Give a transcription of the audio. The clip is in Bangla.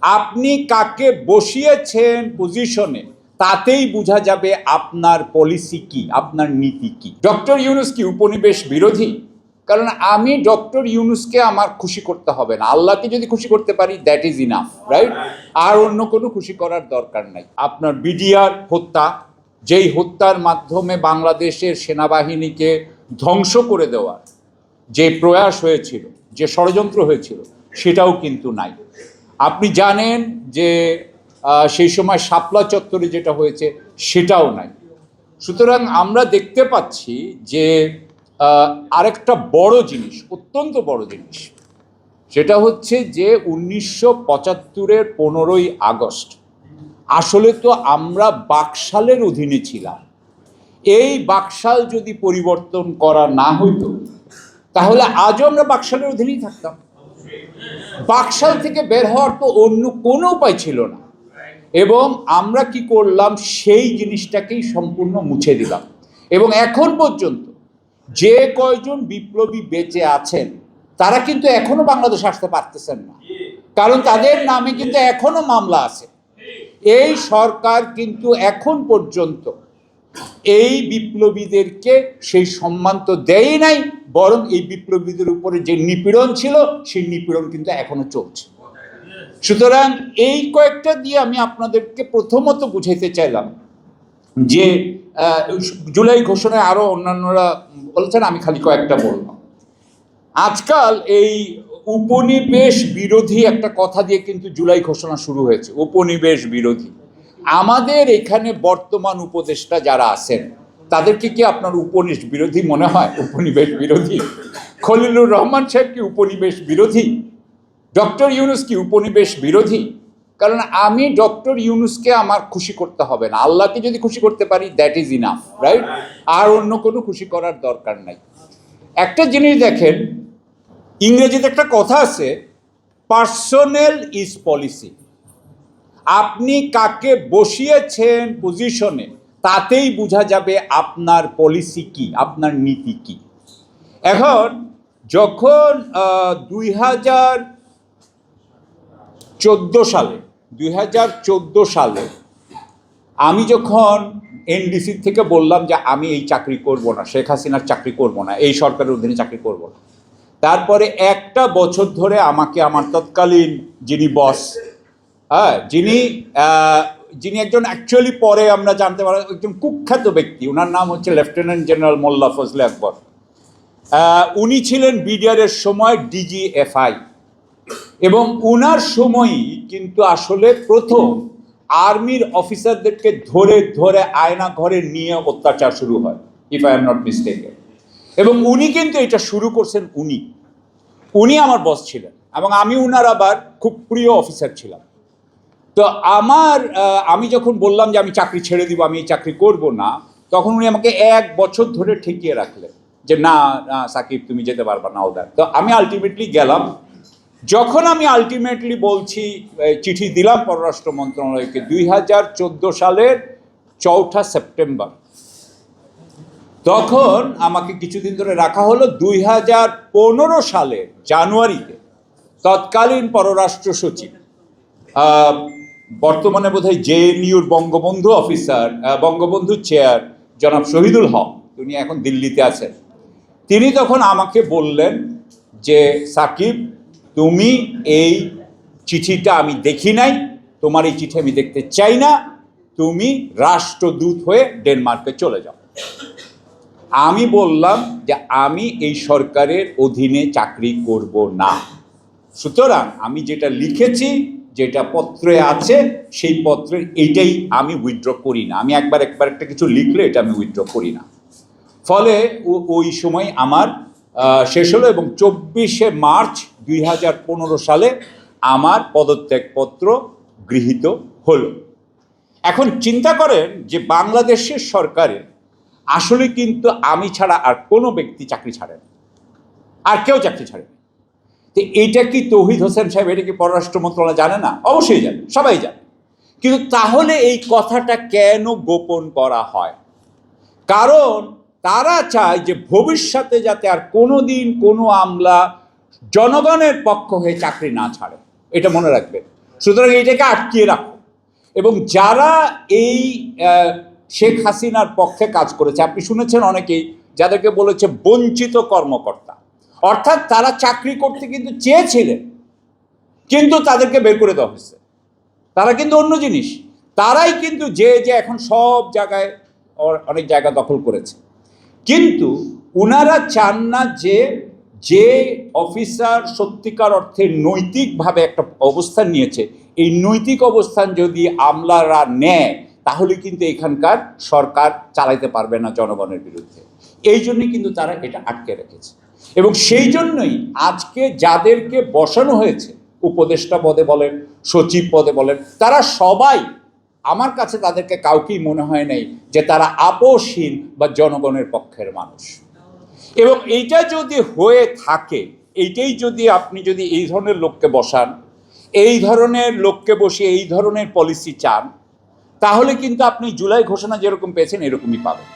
আপনি কাকে বসিয়েছেন পজিশনে তাতেই বোঝা যাবে আপনার পলিসি কি, আপনার নীতি কি। ডক্টর ইউনূস কি উপনিবেশ বিরোধী? কারণ আমি ডক্টর ইউনূসকে আমার খুশি করতে হবে না, আল্লাহকে যদি খুশি করতে পারি দ্যাট ইজ ইনাফ, রাইট? আর অন্য কোনো খুশি করার দরকার নাই। আপনার বিডিআর হত্যা, যেই হত্যার মাধ্যমে বাংলাদেশের সেনাবাহিনীকে ধ্বংস করে দেওয়ার যে প্রয়াস হয়েছিল, যে ষড়যন্ত্র হয়েছিল, সেটাও কিন্তু নাই। আপনি জানেন যে সেই সময় শাপলা চত্বরে যেটা হয়েছে সেটাও নাই। সুতরাং আমরা দেখতে পাচ্ছি যে আরেকটা বড় জিনিস, অত্যন্ত বড় জিনিস, সেটা হচ্ছে যে 1975-এর 15ই আগস্ট আসলে তো আমরা বাকশালের অধীনে ছিলাম। এই বাকশাল যদি পরিবর্তন করা না হইতো তাহলে আজও আমরা বাকশালের অধীনেই থাকতাম। বাকশাল থেকে বের হওয়ার তো অন্য কোনো উপায় ছিল না, এবং আমরা কি করলাম, সেই জিনিসটাকেই সম্পূর্ণ মুছে দিলাম। এবং এখন পর্যন্ত যে কয়জন বিপ্লবী বেঁচে আছেন তারা কিন্তু এখনো বাংলাদেশ আসতে পারতেছেন না, কারণ তাদের নামে কিন্তু এখনো মামলা আছে। এই সরকার কিন্তু এখন পর্যন্ত এই বিপ্লবীদেরকে সেই সম্মান তো দেয় নাই, বরং এই বিপ্লবীদের উপরে যে নিপীড়ন ছিল সেই নিপীড়ন কিন্তু এখনো চলছে। সুতরাং এই কয়েকটা দিয়ে আমি আপনাদেরকে প্রথমত বুঝাইতে চাইলাম যে জুলাই ঘোষণায় আরো অন্যান্যরা বলছেন, আমি খালি কয়েকটা বললাম। আজকাল এই উপনিবেশ বিরোধী একটা কথা দিয়ে কিন্তু জুলাই ঘোষণা শুরু হয়েছে, উপনিবেশ বিরোধী। আমাদের এখানে বর্তমান উপদেষ্টা যারা আছেন তাদেরকে কি আপনার উপনিবেশ বিরোধী মনে হয়? উপনিবেশ বিরোধী? খলিলুর রহমান সাহেব কি উপনিবেশ বিরোধী? ডক্টর ইউনূস কি উপনিবেশ বিরোধী? কারণ আমি ডক্টর ইউনূসকে আমার খুশি করতে হবে না, আল্লাহকে যদি খুশি করতে পারি দ্যাট ইজ ইনাফ, রাইট? আর অন্য কোনো খুশি করার দরকার নাই। একটা জিনিস দেখেন, ইংরেজিতে একটা কথা আছে, পার্সোনেল ইজ পলিসি। আপনি কাকে বসিয়েছেন পজিশনে তাতেই বোঝা যাবে আপনার পলিসি কি, আপনার নীতি কি। এখন যখন 2014 সালে আমি যখন এনডিসি থেকে বললাম যে আমি এই চাকরি করব না, শেখ হাসিনার চাকরি করব না, এই সরকারের অধীনে চাকরি করব না, তারপরে একটা বছর ধরে আমাকে আমার তৎকালীন যিনি বস, যিনি একজন অ্যাকচুয়ালি পরে আমরা জানতে পারি একজন কুখ্যাত ব্যক্তি, ওনার নাম হচ্ছে লেফটেন্যান্ট জেনারেল মোল্লা ফজলে আকবর। উনি ছিলেন বিডিআরের সময় ডিজিএফআই, এবং ওনার সময়ই কিন্তু আসলে প্রথম আর্মির অফিসারদেরকে ধরে ধরে আয়না ঘরে নিয়ে অত্যাচার শুরু হয়, if I am not mistaken. এবং উনি কিন্তু এটা শুরু করছেন, উনি আমার বস ছিলেন, এবং আমি উনার আবার খুব প্রিয় অফিসার ছিলাম। তো আমি যখন বললাম যে আমি চাকরি ছেড়ে দিব, আমি এই চাকরি করব না, তখন উনি আমাকে 1 বছর ধরে ঠেকিয়ে রাখলেন যে না সাকিব তুমি যেতে পারবা না, ওদের। তো আমি আলটিমেটলি গেলাম। যখন আমি আলটিমেটলি বলছি, চিঠি দিলাম পররাষ্ট্র মন্ত্রণালয়কে 2014 সালের 4 সেপ্টেম্বর, তখন আমাকে কিছুদিন ধরে রাখা হলো। 2015 সালের জানুয়ারিতে তৎকালীন পররাষ্ট্র সচিব, বর্তমানে বোধহয় জেএনইউর বঙ্গবন্ধু অফিসার, বঙ্গবন্ধু চেয়ার জনাব শহীদুল হক, উনি এখন দিল্লিতে আছেন, তিনি তখন আমাকে বললেন যে সাকিব তুমি এই চিঠিটা আমি দেখি নাই, তোমার এই চিঠি আমি দেখতে চাই না, তুমি রাষ্ট্রদূত হয়ে ডেনমার্কে চলে যাও। আমি বললাম যে আমি এই সরকারের অধীনে চাকরি করব না, সুতরাং আমি যেটা লিখেছি, যেটা পত্রে আছে, সেই পত্রের এইটাই আমি উইথড্র করি না। আমি একবার একটা কিছু লিখলে এটা আমি উইথড্র করি না। ফলে ওই সময় আমার শেষ হলো, এবং 24শে মার্চ 2015 সালে আমার পদত্যাগপত্র গৃহীত হলো। এখন চিন্তা করেন যে বাংলাদেশের সরকারের আসলে কিন্তু আমি ছাড়া আর কোনো ব্যক্তি চাকরি ছাড়ে না, আর কেউ চাকরি ছাড়ে না। তো এইটা কি তৌহিদ হোসেন সাহেব, এটা কি পররাষ্ট্র মন্ত্রণালয় জানে না? অবশ্যই জানে, সবাই জানে। কিন্তু তাহলে এই কথাটা কেন গোপন করা হয়? কারণ তারা চায় যে ভবিষ্যতে যাতে আর কোনোদিন কোনো আমলা জনগণের পক্ষ হয়ে চাকরি না ছাড়ে। এটা মনে রাখবেন, সুতরাং এইটাকে আটকিয়ে রাখো। এবং যারা এই শেখ হাসিনার পক্ষে কাজ করেছে, আপনি শুনেছেন অনেকেই যাদেরকে বলেছে বঞ্চিত কর্মকর্তা, অর্থাৎ তারা চাকরি করতে কিন্তু চেয়েছিলেন কিন্তু তাদেরকে বের করে দেওয়া হয়েছে। তারা কিন্তু অন্য জিনিস, তারাই কিন্তু যে এখন সব জায়গায় অনেক জায়গা দখল করেছে। কিন্তু উনারা চান না যে অফিসার সত্যিকার অর্থে নৈতিকভাবে একটা অবস্থান নিয়েছে, এই নৈতিক অবস্থান যদি আমলারা নেয় তাহলে কিন্তু এখানকার সরকার চালাইতে পারবে না জনগণের বিরুদ্ধে। এই জন্যই কিন্তু তারা এটা আটকে রেখেছে। এবং সেই জন্যই আজকে যাদেরকে বসানো হয়েছে উপদেষ্টা পদে বলেন, সচিব পদে বলেন, তারা সবাই, আমার কাছে তাদেরকে কাউকেই মনে হয় নাই যে তারা আপোষহীন বা জনগণের পক্ষের মানুষ। এবং এইটা যদি হয়ে থাকে, এইটাই যদি আপনি যদি এই ধরনের লোককে বসান, এই ধরনের লোককে বসিয়ে এই ধরনের পলিসি চান, তাহলে কিন্তু আপনি জুলাই ঘোষণা যেরকম পেয়েছেন এরকমই পাবেন।